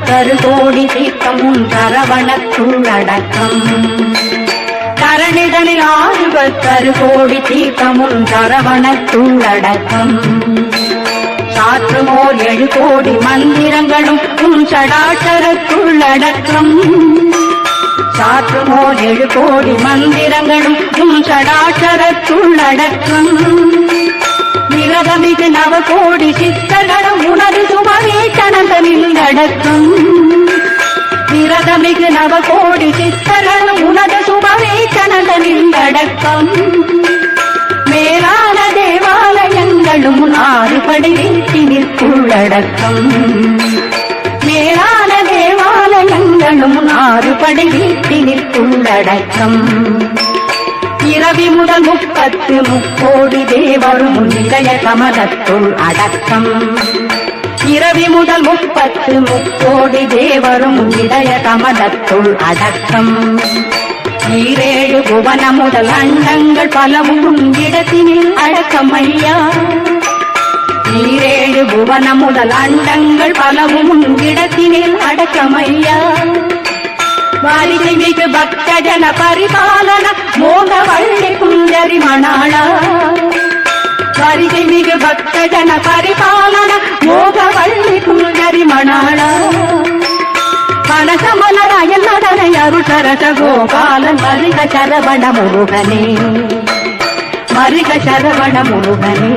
பத்தரு கோடி தீர்த்தமும் சரவணத்துள்ளடக்கம் தரணிதனில் 60 கோடி தீர்த்தமும் சரவணத்துள்ளடக்கம் சாற்றுமோர் 7 கோடி மந்திரங்களும் சடாட்சரத்துள்ளடக்கம் சாற்றுமோர் 7 கோடி மந்திரங்களும் சடாட்சரத்துள்ளடக்கம் விரதமிகு 9 கோடி சித்தர்களும் உனது சுமவே கணந்தனில் அடக்கம் விரதமிகு 9 கோடி சித்தர்களும் உனது சுமவே கணந்தனில் அடக்கம் மேலான தேவாலயங்களும் 6 படை வீட்டினிற்குள்ளடக்கம் மேலான தேவாலயங்களும் 6 படை வீட்டினிற்குள்ளடக்கம் இரவி முதல் 30 கோடி தேவரும் இதய கமலத்துள் அடக்கம் இரவி முதல் 30 கோடி தேவரும் இதய கமலத்துள் அடக்கம் 7 புவன முதல் அண்டங்கள் பலவும் இடத்தினில் அடக்கம் ஐயா 7 புவன முதல் அண்டங்கள் பலவும் இடத்தினில் அடக்கம் ஐயா வாரிகை மிகு பக்த ஜன பரிபாலன மோக வள்ளி குஞ்சரி மணாளா வாரிகை மிகு பக்த ஜன பரிபாலன மோக வள்ளி குஞ்சரி மணாளா கனகமலராயன் நடனை அருசரச கோபாலன் மருக சரவண முருகனே மருக சரவண முருகனே